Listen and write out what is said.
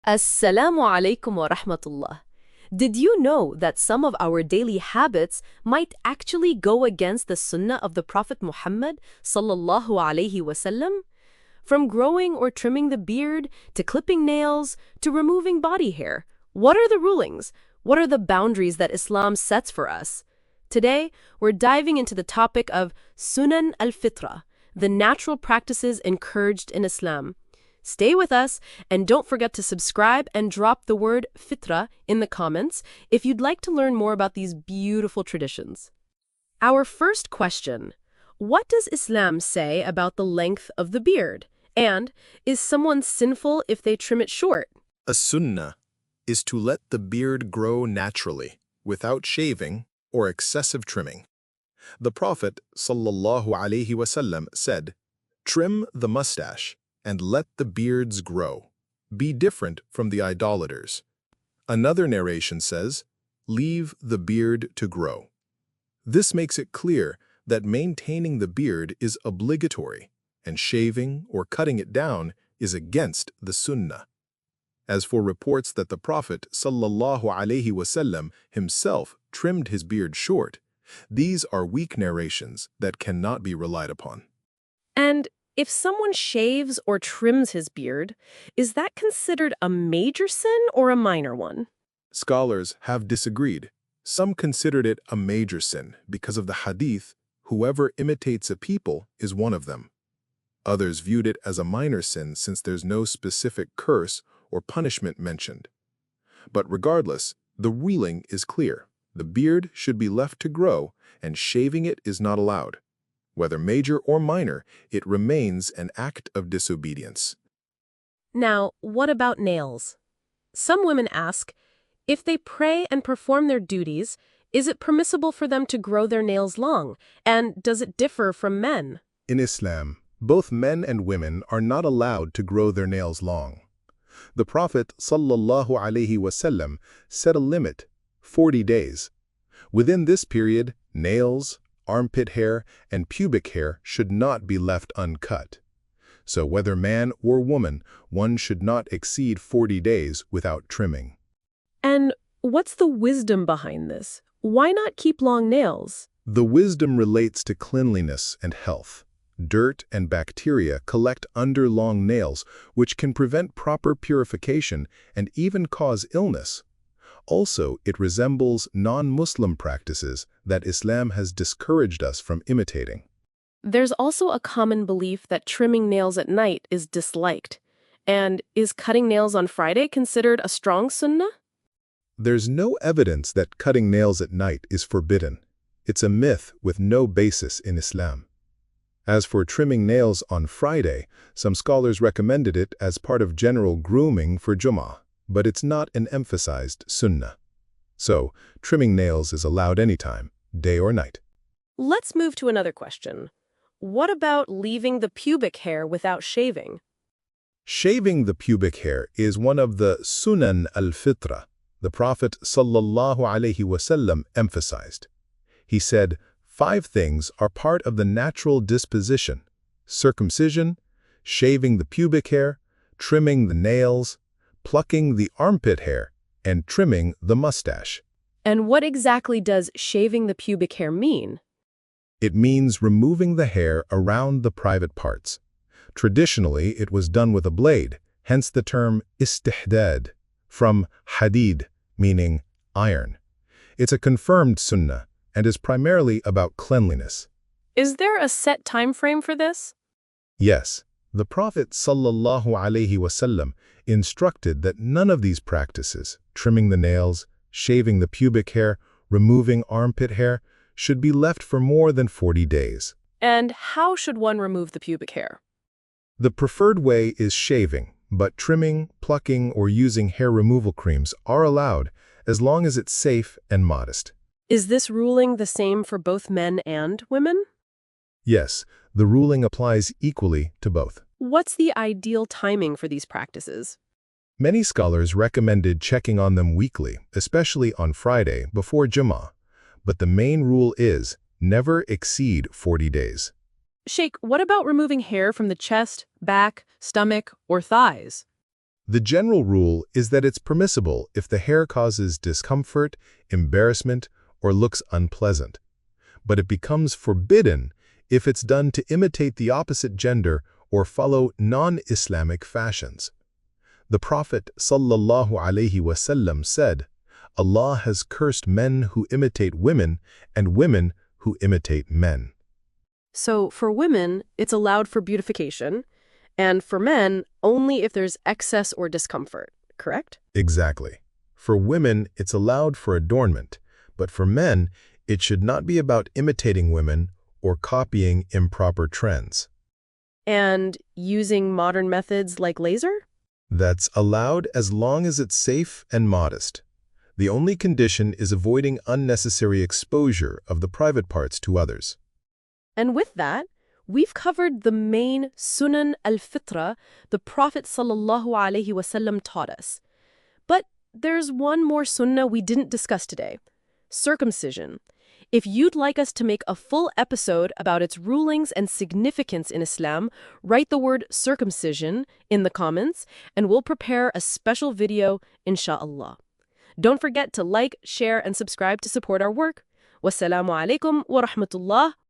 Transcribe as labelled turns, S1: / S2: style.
S1: Assalamu alaikum wa rahmatullah. Did you know that some of our daily habits might actually go against the Sunnah of the Prophet Muhammad sallallahu alaihi wasallam? From growing or trimming the beard, to clipping nails, to removing body hair. What are the rulings? What are the boundaries that Islam sets for us? Today, we're diving into the topic of Sunnah of Fitrah, the natural practices encouraged in Islam. Stay with us, and don't forget to subscribe and drop the word fitrah in the comments if you'd like to learn more about these beautiful traditions. Our first question: what does Islam say about the length of the beard? And is someone sinful if they trim it short?
S2: A sunnah is to let the beard grow naturally, without shaving or excessive trimming. The Prophet ﷺ said, "Trim the mustache and let the beards grow. Be different from the idolaters." Another narration says, "Leave the beard to grow." This makes it clear that maintaining the beard is obligatory, and shaving or cutting it down is against the sunnah. As for reports that the Prophet ﷺ himself trimmed his beard short, these are weak narrations that cannot be relied upon.
S1: And if someone shaves or trims his beard, is that considered a major sin or a minor one?
S2: Scholars have disagreed. Some considered it a major sin because of the Hadith, "Whoever imitates a people is one of them." Others viewed it as a minor sin since there's no specific curse or punishment mentioned. But regardless, the ruling is clear. The beard should be left to grow, and shaving it is not allowed. Whether major or minor, it remains an act of disobedience.
S1: Now, what about nails? Some women ask, if they pray and perform their duties, is it permissible for them to grow their nails long? And does it differ from men?
S2: In Islam, both men and women are not allowed to grow their nails long. The Prophet ﷺ set a limit, 40 days. Within this period, nails, armpit hair, and pubic hair should not be left uncut. So whether man or woman, one should not exceed 40 days without trimming.
S1: And what's the wisdom behind this? Why not keep long nails?
S2: The wisdom relates to cleanliness and health. Dirt and bacteria collect under long nails, which can prevent proper purification and even cause illness. Also, it resembles non-Muslim practices that Islam has discouraged us from imitating.
S1: There's also a common belief that trimming nails at night is disliked. And is cutting nails on Friday considered a strong sunnah?
S2: There's no evidence that cutting nails at night is forbidden. It's a myth with no basis in Islam. As for trimming nails on Friday, some scholars recommended it as part of general grooming for Jummah, but it's not an emphasized sunnah. So, trimming nails is allowed anytime, day or night.
S1: Let's move to another question. What about leaving the pubic hair without shaving?
S2: Shaving the pubic hair is one of the Sunnah of Fitrah the Prophet ﷺ emphasized. He said, 5 things are part of the natural disposition: circumcision, shaving the pubic hair, trimming the nails, plucking the armpit hair, and trimming the mustache.
S1: And what exactly does shaving the pubic hair mean?
S2: It means removing the hair around the private parts. Traditionally, it was done with a blade, hence the term istihdad, from hadid, meaning iron. It's a confirmed sunnah and is primarily about cleanliness.
S1: Is there a set time frame for this?
S2: Yes, the Prophet ﷺ instructed that none of these practices, trimming the nails, shaving the pubic hair, removing armpit hair, should be left for more than 40 days.
S1: And how should one remove the pubic hair?
S2: The preferred way is shaving, but trimming, plucking, or using hair removal creams are allowed as long as it's safe and modest.
S1: Is this ruling the same for both men and women?
S2: Yes, the ruling applies equally to both.
S1: What's the ideal timing for these practices?
S2: Many scholars recommended checking on them weekly, especially on Friday before Jummah, but the main rule is never exceed 40 days.
S1: Sheikh, what about removing hair from the chest, back, stomach, or thighs?
S2: The general rule is that it's permissible if the hair causes discomfort, embarrassment, or looks unpleasant. But it becomes forbidden if it's done to imitate the opposite gender or follow non-Islamic fashions. The Prophet ﷺ said, Allah has cursed men who imitate women and women who imitate men.
S1: So for women, it's allowed for beautification, and for men, only if there's excess or discomfort, correct?
S2: Exactly. For women, it's allowed for adornment, but for men, it should not be about imitating women or copying improper trends.
S1: And using modern methods like laser?
S2: That's allowed as long as it's safe and modest. The only condition is avoiding unnecessary exposure of the private parts to others.
S1: And with that, we've covered the main Sunnah of Fitrah the Prophet ﷺ taught us. But there's one more sunnah we didn't discuss today: circumcision. If you'd like us to make a full episode about its rulings and significance in Islam, write the word circumcision in the comments, and we'll prepare a special video, insha'Allah. Don't forget to like, share, and subscribe to support our work. Wassalamu alaikum wa rahmatullah.